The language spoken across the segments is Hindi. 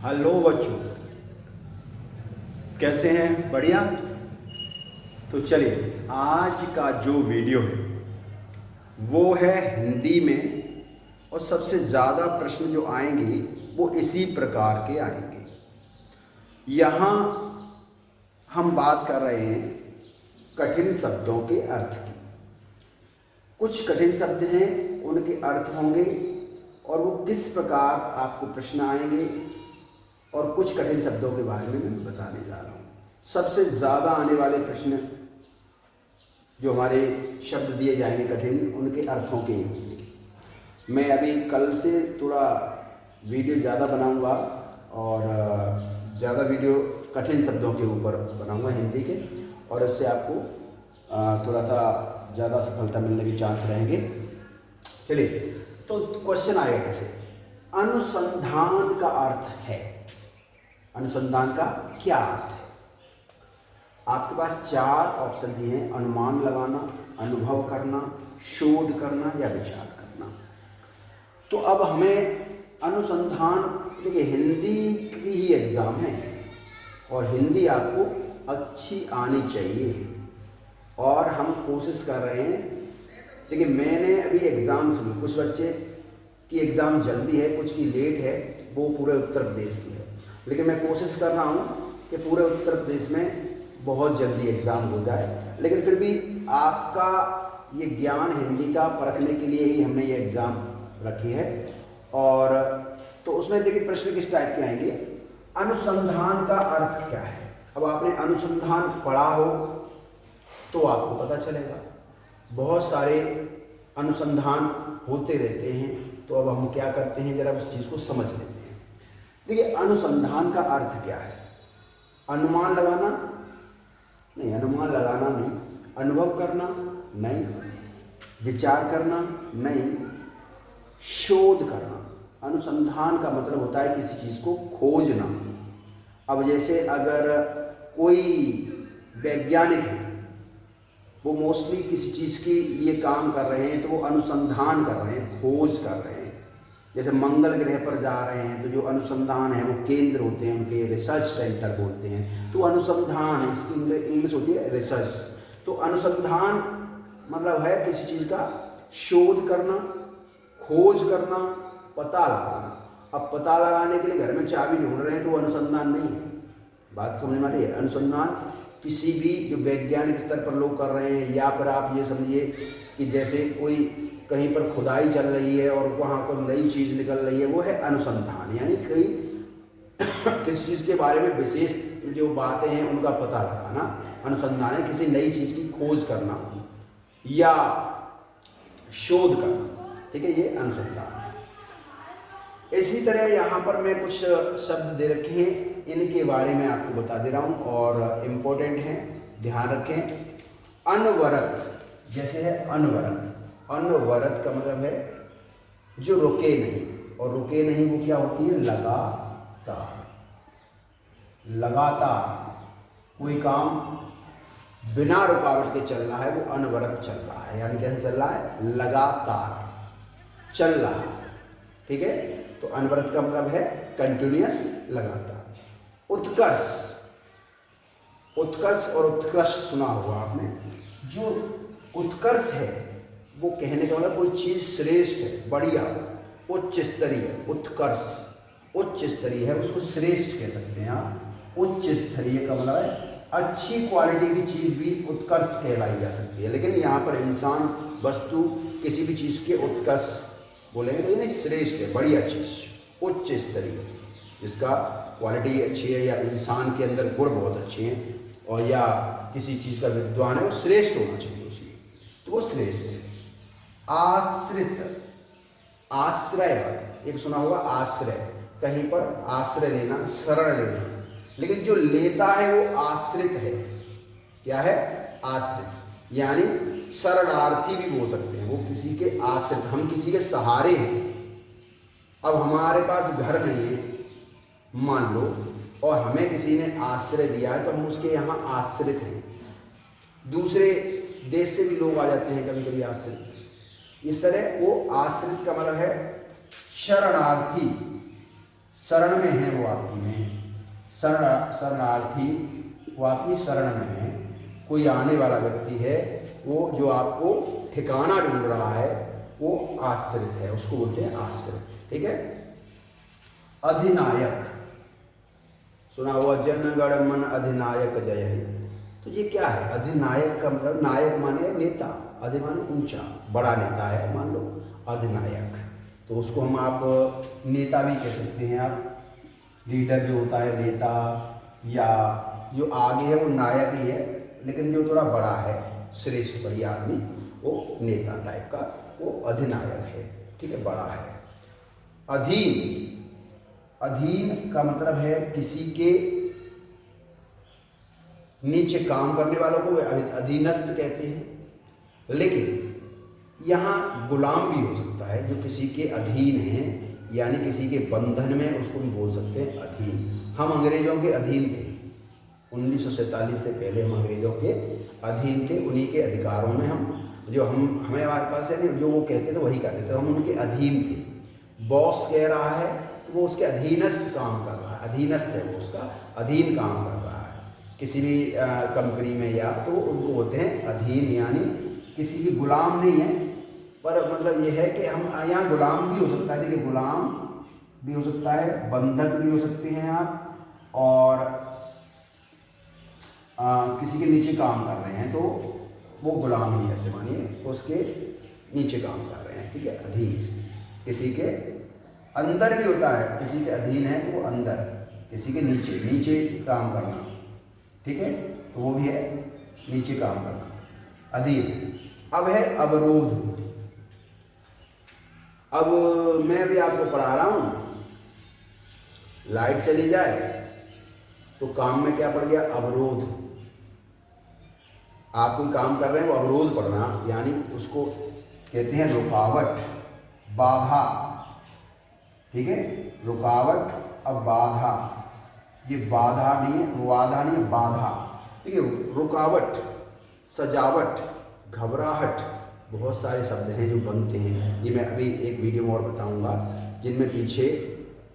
हेलो बच्चों, कैसे हैं? बढ़िया। तो चलिए, आज का जो वीडियो है वो है हिंदी में, और सबसे ज़्यादा प्रश्न जो आएंगे वो इसी प्रकार के आएंगे। यहाँ हम बात कर रहे हैं कठिन शब्दों के अर्थ की। कुछ कठिन शब्द हैं, उनके अर्थ होंगे और वो किस प्रकार आपको प्रश्न आएंगे, और कुछ कठिन शब्दों के बारे में मैं बताने जा रहा हूँ। सबसे ज़्यादा आने वाले प्रश्न जो हमारे शब्द दिए जाएंगे कठिन, उनके अर्थों के होंगे। मैं अभी कल से थोड़ा वीडियो ज़्यादा बनाऊंगा और ज़्यादा वीडियो कठिन शब्दों के ऊपर बनाऊंगा हिंदी के, और उससे आपको थोड़ा सा ज़्यादा सफलता मिलने के चांस रहेंगे। चलिए, तो क्वेश्चन आएगा कैसे? अनुसंधान का अर्थ है। अनुसंधान का क्या अर्थ है? आपके पास 4 ऑप्शन दिए हैं: अनुमान लगाना, अनुभव करना, शोध करना या विचार करना। तो अब हमें अनुसंधान, देखिए हिंदी की ही एग्ज़ाम है और हिंदी आपको अच्छी आनी चाहिए, और हम कोशिश कर रहे हैं। देखिए, मैंने अभी एग्ज़ाम सुनी, कुछ बच्चे की एग्ज़ाम जल्दी है, कुछ की लेट है, वो पूरे उत्तर प्रदेश की है, लेकिन मैं कोशिश कर रहा हूँ कि पूरे उत्तर प्रदेश में बहुत जल्दी एग्ज़ाम हो जाए। लेकिन फिर भी आपका ये ज्ञान हिंदी का परखने के लिए ही हमने ये एग्ज़ाम रखी है। और तो उसमें देखिए प्रश्न किस टाइप के आएंगे। अनुसंधान का अर्थ क्या है? अब आपने अनुसंधान पढ़ा हो तो आपको पता चलेगा। बहुत सारे अनुसंधान होते रहते हैं, तो अब हम क्या करते हैं, जरा उस चीज़ को समझ लेते हैं। देखिए, अनुसंधान का अर्थ क्या है? अनुमान लगाना नहीं, अनुमान लगाना नहीं। अनुभव करना नहीं, विचार करना नहीं, शोध करना। अनुसंधान का मतलब होता है किसी चीज़ को खोजना। अब जैसे अगर कोई वैज्ञानिक है, वो मोस्टली किसी चीज़ के लिए काम कर रहे हैं, तो वो अनुसंधान कर रहे हैं, खोज कर रहे हैं। जैसे मंगल ग्रह पर जा रहे हैं, तो जो अनुसंधान है वो केंद्र होते हैं, उनके रिसर्च सेंटर बोलते हैं, तो अनुसंधान है, इसकी इंग्लिश होती है रिसर्च। तो अनुसंधान मतलब है किसी चीज़ का शोध करना, खोज करना, पता लगाना। अब पता लगाने के लिए घर में चाबी ढूंढ रहे हैं तो वो अनुसंधान नहीं है। बात समझ में आ रही है? अनुसंधान किसी भी जो वैज्ञानिक स्तर पर लोग कर रहे हैं, या फिर आप ये समझिए कि जैसे कोई कहीं पर खुदाई चल रही है और वहाँ पर नई चीज़ निकल रही है, वो है अनुसंधान। यानी कई किसी चीज़ के बारे में विशेष जो बातें हैं उनका पता लगाना अनुसंधान है। किसी नई चीज़ की खोज करना या शोध करना, ठीक है, ये अनुसंधान है। इसी तरह यहाँ पर मैं कुछ शब्द दे रखे हैं, इनके बारे में आपको बता दे रहा हूँ और इम्पोर्टेंट हैं, ध्यान रखें। अनवरत, जैसे है अनवरत। अनवरत का मतलब है जो रुके नहीं, और रुके नहीं वो क्या होती है? लगातार। लगातार कोई काम बिना रुकावट के चल रहा है, वो अनवरत चल रहा है। यानी कैसे चल रहा है? लगातार चल रहा है, ठीक है। तो अनवरत का मतलब है कंटिन्यूअस, लगातार। उत्कर्ष, उत्कर्ष और उत्कृष्ट सुना होगा आपने। जो उत्कर्ष है वो कहने का मतलब कोई चीज़ श्रेष्ठ है, बढ़िया, उच्च स्तरीय। उत्कर्ष उच्च स्तरीय है, उसको श्रेष्ठ कह सकते हैं आप। उच्च स्तरीय का मतलब है अच्छी क्वालिटी की चीज़ भी उत्कर्ष कहलाई जा सकती है। लेकिन यहाँ पर इंसान, वस्तु, किसी भी चीज़ के उत्कर्ष बोलेंगे तो ये नहीं, श्रेष्ठ है, बढ़िया चीज़, उच्च स्तरीय, जिसका क्वालिटी अच्छी है या इंसान के अंदर गुण बहुत अच्छे हैं, और या किसी चीज़ का विद्वान है, वो श्रेष्ठ होना चाहिए उसमें, तो वो श्रेष्ठ है। आश्रित, आश्रय, एक सुना होगा आश्रय, कहीं पर आश्रय लेना, शरण लेना। लेकिन जो लेता है वो आश्रित है। क्या है? आश्रित, यानी शरणार्थी भी बोल सकते हैं। वो किसी के आश्रित, हम किसी के सहारे हैं। अब हमारे पास घर नहीं है मान लो, और हमें किसी ने आश्रय दिया है, तो हम उसके यहाँ आश्रित हैं। दूसरे देश से भी लोग आ जाते हैं कभी कभी आश्रित। इस तरह वो आश्रित का मतलब है शरणार्थी, शरण में है वो आपकी में, शरणार्थी वो आपकी शरण में है। कोई आने वाला व्यक्ति है वो जो आपको ठिकाना ढूंढ रहा है वो आश्रित है, उसको बोलते हैं आश्रित। ठीक है। अधिनायक, सुना हुआ जन गण मन अधिनायक जय है। तो ये क्या है? अधिनायक का मतलब नायक माने नेता, अधि माने ऊंचा बड़ा नेता है मान लो अधिनायक, तो उसको हम आप नेता भी कह सकते हैं। आप लीडर जो होता है नेता, या जो आगे है वो नायक ही है, लेकिन जो थोड़ा बड़ा है श्रेष्ठ बढ़िया आदमी वो नेता टाइप का, वो अधिनायक है। ठीक है, बड़ा है। अधीन, अधीन का मतलब है किसी के नीचे काम करने वालों को अधीनस्थ कहते हैं। लेकिन यहाँ गुलाम भी हो सकता है, जो किसी के अधीन है यानी किसी के बंधन में, उसको भी बोल सकते हैं अधीन। हम अंग्रेजों के अधीन थे, 1947 से पहले हम अंग्रेजों के अधीन थे, उन्हीं के अधिकारों में हम जो हमें हमारे पास है जो वो कहते थे वही करते थे, हम उनके अधीन थे। बॉस कह रहा है तो वो उसके अधीनस्थ काम कर रहा है, अधीनस्थ है वो, उसका अधीन काम कर रहा है किसी भी कंपनी में, या तो उनको बोलते हैं अधीन, यानी किसी की गुलाम नहीं है। पर मतलब ये है कि हम यहाँ गुलाम भी हो सकता है, देखिए गुलाम भी हो सकता है, बंधक भी हो सकते हैं आप, और किसी के नीचे काम कर रहे हैं तो वो गुलाम ही, ऐसे मानिए उसके नीचे काम कर रहे हैं। ठीक है, अधीन। किसी के अंदर भी होता है, किसी के अधीन है तो वो अंदर, किसी के नीचे, नीचे काम करना। ठीक है, तो वो भी है नीचे काम करना, अधीन। अब है अवरोध। अब मैं भी आपको पढ़ा रहा हूँ, लाइट चली जाए तो काम में क्या पड़ गया? अवरोध। आप कोई काम कर रहे हैं वो अवरोध पड़ना, यानी उसको कहते हैं रुकावट, बाधा। ठीक है, रुकावट। अब बाधा, ये बाधा नहीं है, वाधा नहीं है, बाधा। ठीक है, रुकावट, सजावट, घबराहट, बहुत सारे शब्द हैं जो बनते हैं, ये मैं अभी एक वीडियो में और बताऊंगा, जिनमें पीछे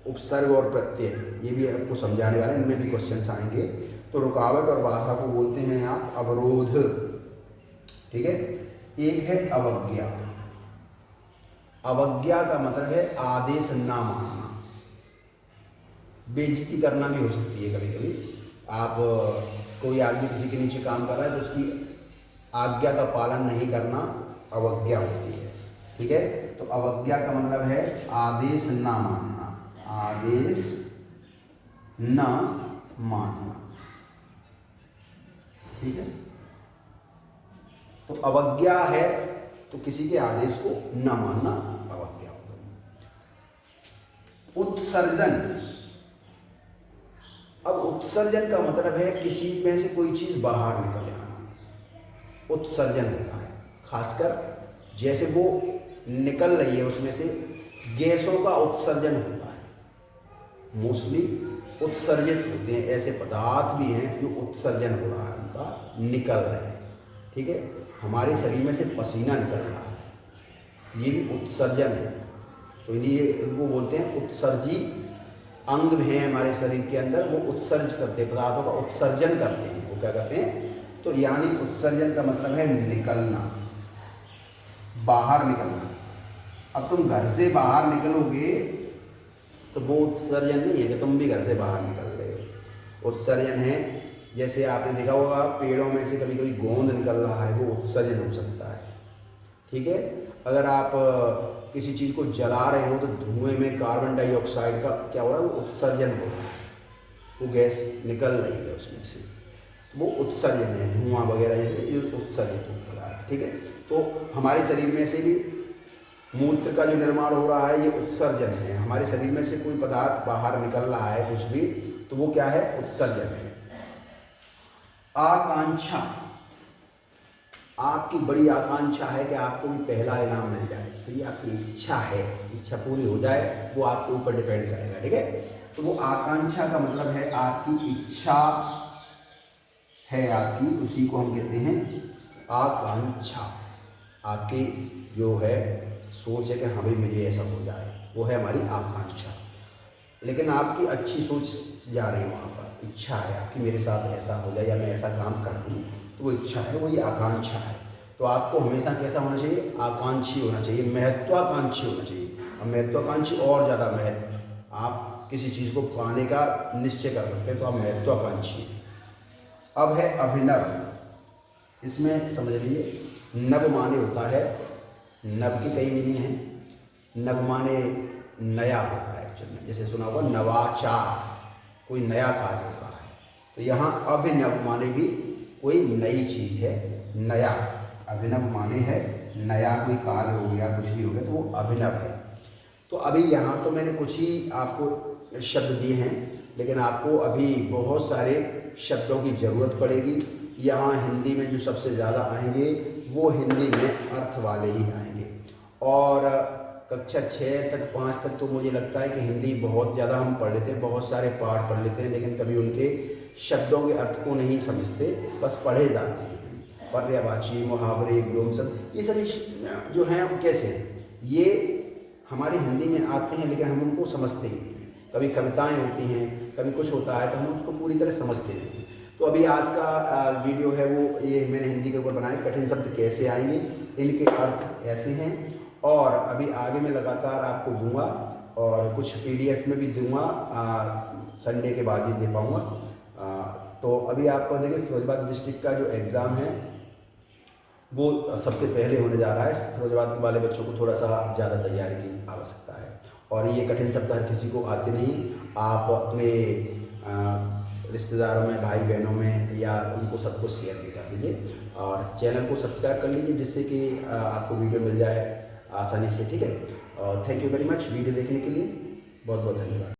उपसर्ग और प्रत्यय ये भी आपको समझाने वाले हैं, इनमें भी क्वेश्चंस आएंगे। तो रुकावट और बाधा को बोलते हैं आप अवरोध। ठीक है, एक है अवज्ञा। अवज्ञा का मतलब है आदेश ना मानना, बेइज्जती करना भी हो सकती है कभी कभी। आप कोई आदमी किसी के नीचे काम कर रहा है तो उसकी आज्ञा का पालन नहीं करना अवज्ञा होती है। ठीक है, तो अवज्ञा का मतलब है आदेश ना मानना, आदेश न मानना। ठीक है, तो अवज्ञा है तो किसी के आदेश को न मानना अवज्ञा होगा। उत्सर्जन। अब उत्सर्जन का मतलब है किसी में से कोई चीज बाहर निकल आना, उत्सर्जन होता है। खासकर जैसे वो निकल रही है उसमें से गैसों का उत्सर्जन होता है, मोस्टली उत्सर्जित होते हैं, ऐसे पदार्थ भी हैं जो उत्सर्जन हो रहा है उनका, निकल रहे हैं। ठीक है, हमारे शरीर में से पसीना निकल रहा है, ये भी उत्सर्जन है। तो इन्हीं इनको बोलते हैं उत्सर्जी अंग हैं हमारे शरीर के अंदर, वो उत्सर्ज करते हैं, पदार्थों का उत्सर्जन करते हैं। वो क्या करते हैं? तो यानी उत्सर्जन का मतलब है निकलना, बाहर निकलना। अब तुम घर से बाहर निकलोगे तो वो उत्सर्जन नहीं है कि तुम भी घर से बाहर निकल रहे हो। उत्सर्जन है जैसे आपने देखा होगा पेड़ों में से कभी कभी गोंद निकल रहा है, वो उत्सर्जन हो सकता है। ठीक है, अगर आप किसी चीज़ को जला रहे हो तो धुएं में कार्बन डाइऑक्साइड का क्या हो रहा है? वो उत्सर्जन हो रहा है, वो गैस निकल रही है उसमें से, वो उत्सर्जन है। धुआं वगैरह जैसे उत्सर्जित पदार्थ। ठीक है, तो हमारे शरीर में से भी मूत्र का जो निर्माण हो रहा है ये उत्सर्जन है। हमारे शरीर में से कोई पदार्थ बाहर निकल रहा है कुछ भी, तो वो क्या है? उत्सर्जन है। आकांक्षा, आपकी बड़ी आकांक्षा है कि आपको भी पहला इनाम मिल जाए, तो ये आपकी इच्छा है, इच्छा पूरी हो जाए वो आपके ऊपर डिपेंड करेगा। ठीक है, तो वो आकांक्षा का मतलब है आपकी इच्छा है आपकी, उसी को हम कहते हैं आकांक्षा। आपकी जो है सोच है कि हाँ भाई मुझे ऐसा हो जाए, वो है हमारी आकांक्षा। लेकिन आपकी अच्छी सोच जा रही है वहाँ पर, इच्छा है आपकी मेरे साथ ऐसा हो जाए या मैं ऐसा काम कर दूँ, तो वो इच्छा है, वो ये आकांक्षा है। तो आपको हमेशा कैसा होना चाहिए? आकांक्षी होना चाहिए, महत्वाकांक्षी होना चाहिए। और महत्वाकांक्षी और ज़्यादा महत्व, आप किसी चीज़ को पाने का निश्चय कर सकते हैं, तो आप महत्वाकांक्षी हैं। अब है अभिनव। इसमें समझ लीजिए, नव माने होता है, नव के कई मीनिंग हैं। नव माने नया होता है एक्चुअल में, जैसे सुना होगा नवाचार, कोई नया कार्य होता है। तो यहाँ अभिनव माने भी कोई नई चीज़ है, नया। अभिनव माने है नया, कोई कार्य हो गया, कुछ भी हो गया, तो वो अभिनव है। तो अभी यहाँ तो मैंने कुछ ही आपको शब्द दिए हैं, लेकिन आपको अभी बहुत सारे शब्दों की ज़रूरत पड़ेगी। यहाँ हिंदी में जो सबसे ज़्यादा आएंगे वो हिंदी में अर्थ वाले ही आएंगे। और कक्षा 6 तक 5 तक तो मुझे लगता है कि हिंदी बहुत ज़्यादा हम पढ़ लेते हैं, बहुत सारे पाठ पढ़ लेते हैं, लेकिन कभी उनके शब्दों के अर्थ को नहीं समझते, बस पढ़े जाते हैं। पर्यायवाची, मुहावरे, विलोम शब्द, ये सभी जो हैं कैसे हैं, ये हमारी हिंदी में आते हैं, लेकिन हम उनको समझते ही नहीं हैं। कभी कविताएं होती हैं, कभी कुछ होता है, तो हम उसको पूरी तरह समझते नहीं हैं। तो अभी आज का वीडियो है वो ये मैंने हिंदी के ऊपर बनाया, कठिन शब्द कैसे आएंगे, इनके अर्थ ऐसे हैं। और अभी आगे मैं लगातार आपको दूंगा, और कुछ PDF में भी दूंगा, संडे के बाद ही दे पाऊँगा। तो अभी आपको देखिए, फिरोजाबाद डिस्ट्रिक्ट का जो एग्ज़ाम है वो सबसे पहले होने जा रहा है। फिरोजाबाद वाले बच्चों को थोड़ा सा ज़्यादा तैयारी की आवश्यकता है, और ये कठिन शब्द हर किसी को आते नहीं। आप अपने रिश्तेदारों में, भाई बहनों में, या उनको सबको शेयर भी कर दीजिए, और चैनल को सब्सक्राइब कर लीजिए, जिससे कि आपको वीडियो मिल जाए आसानी से, ठीक है। और thank you very much video देखने के लिए, बहुत बहुत धन्यवाद।